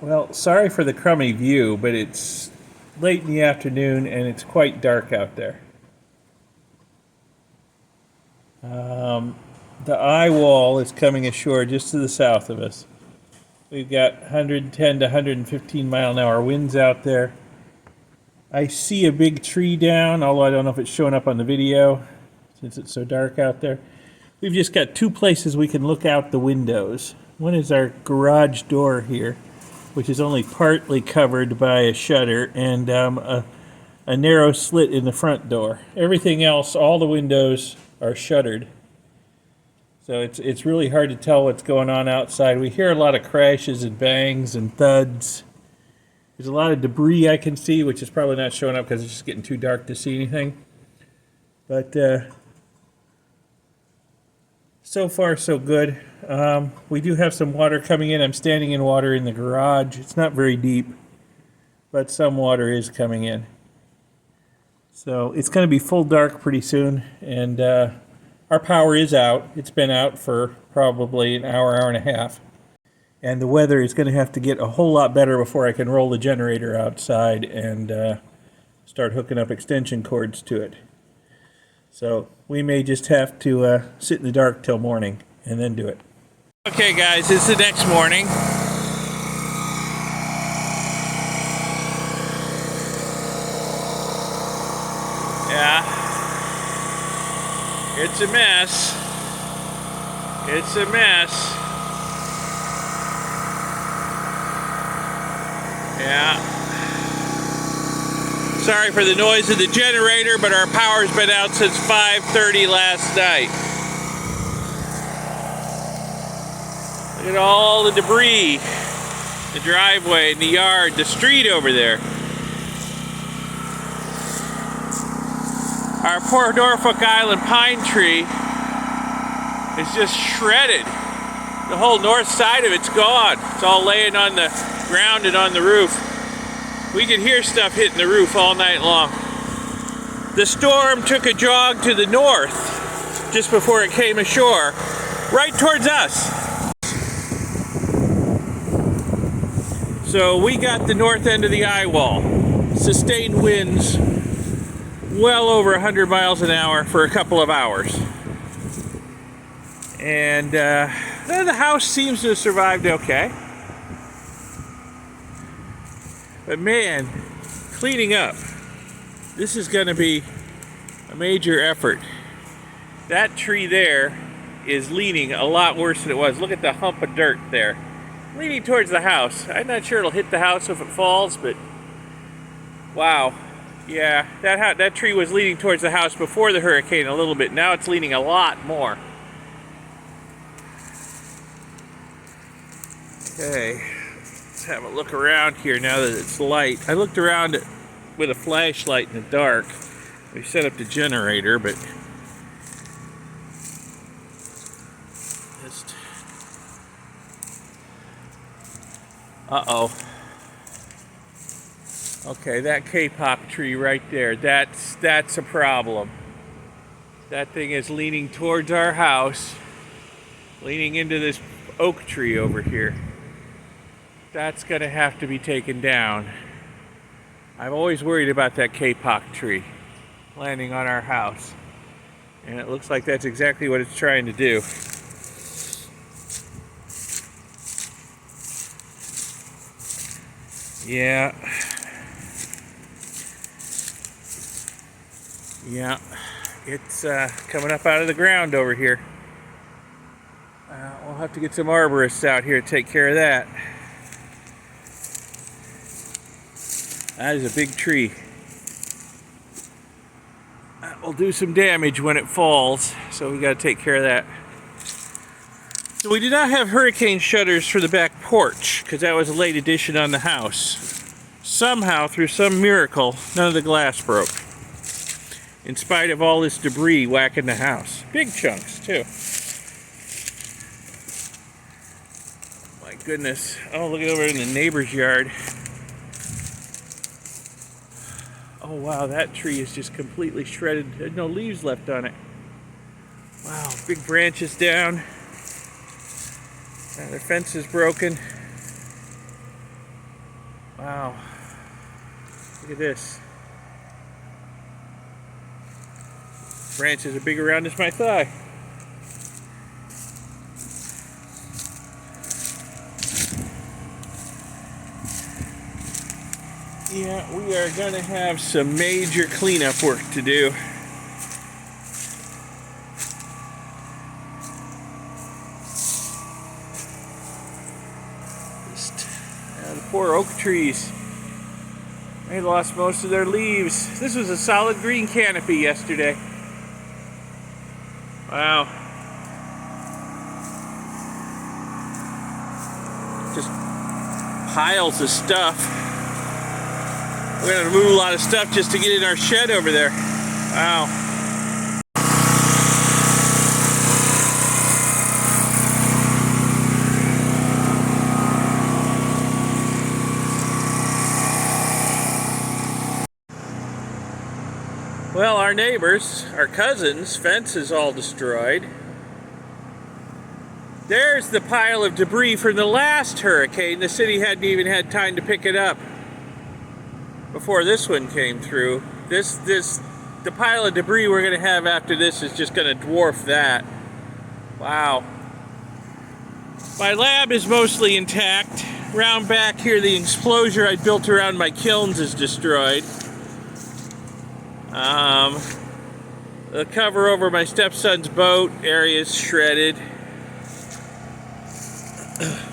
Well, sorry for the crummy view, but it's late in the afternoon and it's quite dark out there. The eye wall is coming ashore just to the south of us. We've got 110 to 115 mile an hour winds out there. I see a big tree down, although I don't know if it's showing up on the video since it's so dark out there. We've just got two places we can look out the windows. One is our garage door here, which is only partly covered by a shutter, and a narrow slit in the front door. Everything else, all the windows are shuttered. So it's really hard to tell what's going on outside. We hear a lot of crashes and bangs and thuds. There's a lot of debris I can see, which is probably not showing up because it's just getting too dark to see anything. But so far, so good. We do have some water coming in. I'm standing in water in the garage. It's not very deep, but some water is coming in. So it's going to be full dark pretty soon, and our power is out. It's been out for probably an hour, hour and a half. And the weather is going to have to get a whole lot better before I can roll the generator outside and start hooking up extension cords to it. So we may just have to sit in the dark till morning and then do it. Okay guys, it's the next morning. Yeah. It's a mess. It's a mess. Yeah. Sorry for the noise of the generator, but our power's been out since 5:30 last night. Look at all the debris. The driveway, the yard, the street over there. Our poor Norfolk Island pine tree is just shredded. The whole north side of it's gone. It's all laying on the ground and on the roof. We could hear stuff hitting the roof all night long. The storm took a jog to the north just before it came ashore, right towards us. So we got the north end of the eye wall. Sustained winds well over 100 miles an hour for a couple of hours. And the house seems to have survived okay. But man, cleaning up, this is going to be a major effort. That tree there is leaning a lot worse than it was. Look at the hump of dirt there. Leaning towards the house. I'm not sure it'll hit the house if it falls, but wow. Yeah, that tree was leaning towards the house before the hurricane a little bit. Now it's leaning a lot more. Okay. Let's have a look around here now that it's light. I looked around with a flashlight in the dark. We set up the generator, but just uh-oh. Okay, that K-pop tree right there, that's a problem. That thing is leaning towards our house, leaning into this oak tree over here. That's going to have to be taken down. I've always worried about that K-pop tree landing on our house. And it looks like that's exactly what it's trying to do. Yeah. Yeah. It's coming up out of the ground over here. We'll have to get some arborists out here to take care of that. That is a big tree. That will do some damage when it falls, so we got to take care of that. So we did not have hurricane shutters for the back porch because that was a late addition on the house. Somehow, through some miracle, none of the glass broke. In spite of all this debris whacking the house. Big chunks, too. My goodness. Oh, look over in the neighbor's yard. Oh wow, that tree is just completely shredded. There's no leaves left on it. Wow, big branches down. The fence is broken. Wow. Look at this. Branches are big around as my thigh. Yeah, we are going to have some major cleanup work to do. The poor oak trees. They lost most of their leaves. This was a solid green canopy yesterday. Wow. Just piles of stuff. We're going to move a lot of stuff just to get in our shed over there. Wow. Well, our neighbors, our cousins' fence is all destroyed. There's the pile of debris from the last hurricane. The city hadn't even had time to pick it up before this one came through. The pile of debris we're going to have after this is just going to dwarf that. Wow. My lab is mostly intact. Round back here, the enclosure I built around my kilns is destroyed. The cover over my stepson's boat area is shredded.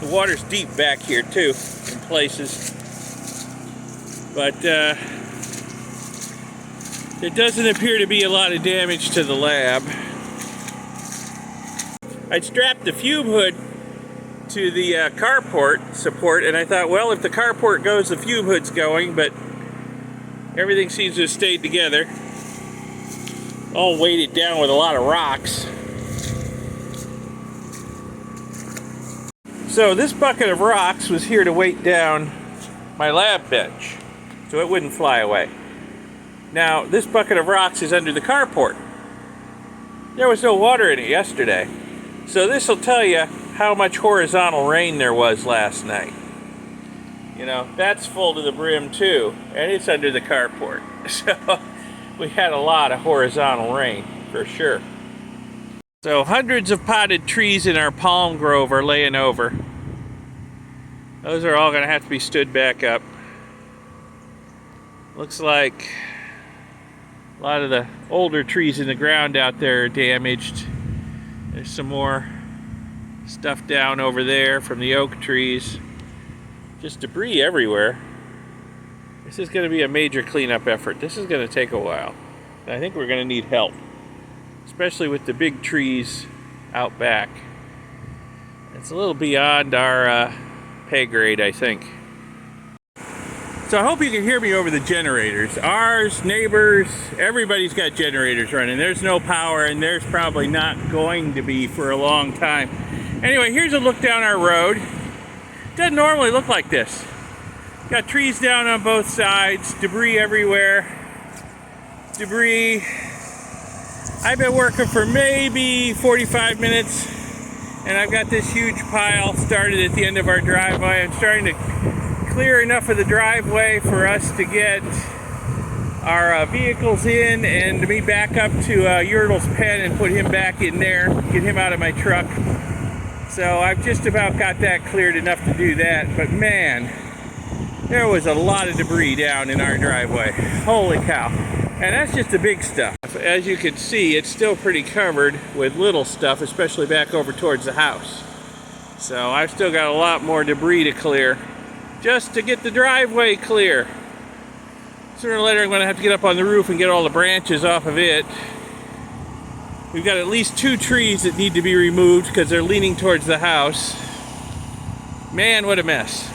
The water's deep back here too, in places. But there doesn't appear to be a lot of damage to the lab. I strapped the fume hood to the carport support, and I thought, well, if the carport goes, the fume hood's going, but everything seems to have stayed together. All weighted down with a lot of rocks. So this bucket of rocks was here to weight down my lab bench, so it wouldn't fly away. Now, this bucket of rocks is under the carport. There was no water in it yesterday. So this will tell you how much horizontal rain there was last night. You know, that's full to the brim too, and it's under the carport. So we had a lot of horizontal rain, for sure. So hundreds of potted trees in our palm grove are laying over. Those are all going to have to be stood back up. Looks like a lot of the older trees in the ground out there are damaged. There's some more stuff down over there from the oak trees. Just debris everywhere. This is going to be a major cleanup effort. This is going to take a while. I think we're going to need help, especially with the big trees out back. It's a little beyond our pay grade, I think. So I hope you can hear me over the generators. Ours, neighbors, everybody's got generators running. There's no power, and there's probably not going to be for a long time. Anyway, here's a look down our road. Doesn't normally look like this. Got trees down on both sides, debris everywhere. Debris. I've been working for maybe 45 minutes, and I've got this huge pile started at the end of our driveway. I'm starting to clear enough of the driveway for us to get our vehicles in and me back up to Yertle's pen and put him back in there, get him out of my truck. So I've just about got that cleared enough to do that, but man, there was a lot of debris down in our driveway. Holy cow. And that's just the big stuff. As you can see, it's still pretty covered with little stuff, especially back over towards the house. So I've still got a lot more debris to clear just to get the driveway clear. Sooner or later I'm going to have to get up on the roof and get all the branches off of it. We've got at least 2 trees that need to be removed because they're leaning towards the house. Man, what a mess.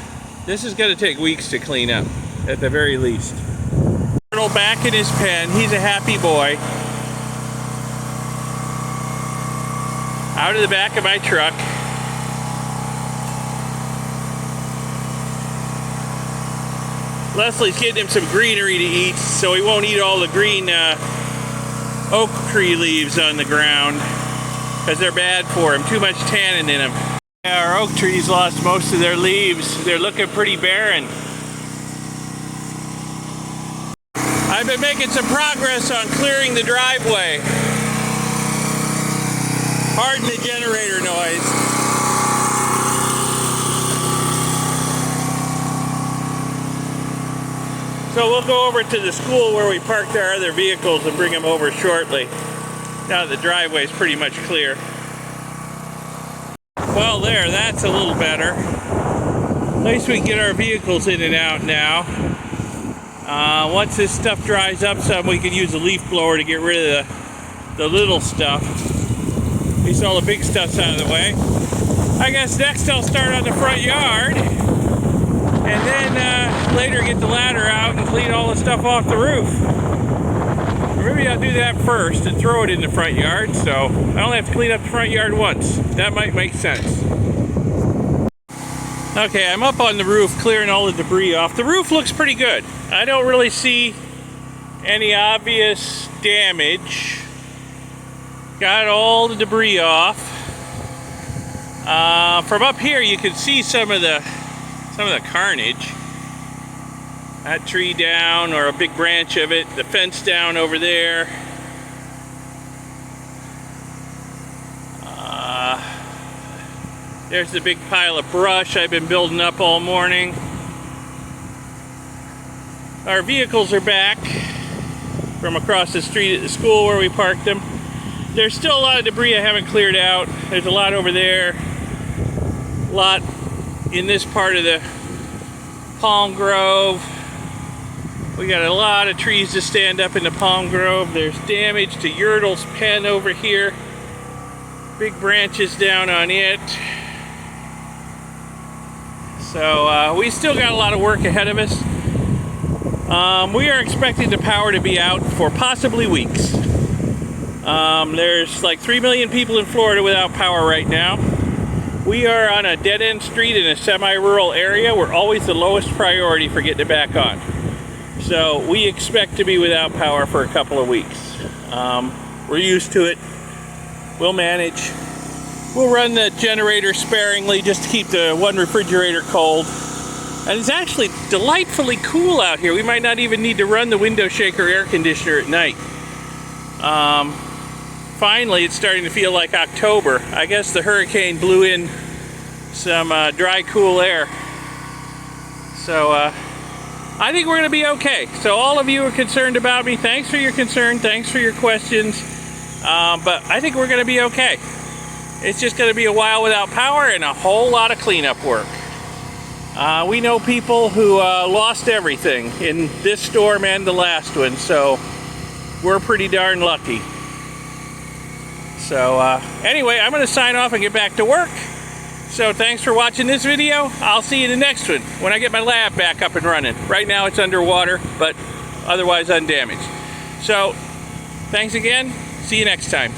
This is going to take weeks to clean up, at the very least. Turtle back in his pen. He's a happy boy. Out of the back of my truck. Leslie's getting him some greenery to eat, so he won't eat all the green oak tree leaves on the ground, because they're bad for him. Too much tannin in them. Our oak trees lost most of their leaves. They're looking pretty barren. I've been making some progress on clearing the driveway. Pardon the generator noise. So we'll go over to the school where we parked our other vehicles and bring them over shortly. Now that the driveway is pretty much clear. Well, that's a little better. At least we can get our vehicles in and out now. Once this stuff dries up some, we can use a leaf blower to get rid of the little stuff. At least all the big stuff's out of the way. I guess next I'll start on the front yard. And then later get the ladder out and clean all the stuff off the roof. Or maybe I'll do that first and throw it in the front yard, so I only have to clean up the front yard once. That might make sense. Okay, I'm up on the roof clearing all the debris off. The roof looks pretty good. I don't really see any obvious damage. Got all the debris off. From up here you can see some of the carnage. That tree down, or a big branch of it, the fence down over there. There's the big pile of brush I've been building up all morning. Our vehicles are back from across the street at the school where we parked them. There's still a lot of debris I haven't cleared out. There's a lot over there, a lot in this part of the palm grove. We got a lot of trees to stand up in the palm grove. There's damage to Yertle's pen over here. Big branches down on it. So we still got a lot of work ahead of us. We are expecting the power to be out for possibly weeks. There's like 3 million people in Florida without power right now. We are on a dead-end street in a semi-rural area. We're always the lowest priority for getting it back on. So we expect to be without power for a couple of weeks. We're used to it. We'll manage. We'll run the generator sparingly just to keep the one refrigerator cold. And it's actually delightfully cool out here. We might not even need to run the window shaker air conditioner at night. Finally, it's starting to feel like October. I guess the hurricane blew in some dry, cool air. So I think we're going to be okay. So all of you are concerned about me. Thanks for your concern. Thanks for your questions. But I think we're going to be okay. It's just going to be a while without power and a whole lot of cleanup work. We know people who lost everything in this storm and the last one, so we're pretty darn lucky. So anyway, I'm going to sign off and get back to work. So thanks for watching this video. I'll see you in the next one when I get my lab back up and running. Right now it's underwater, but otherwise undamaged. So thanks again. See you next time.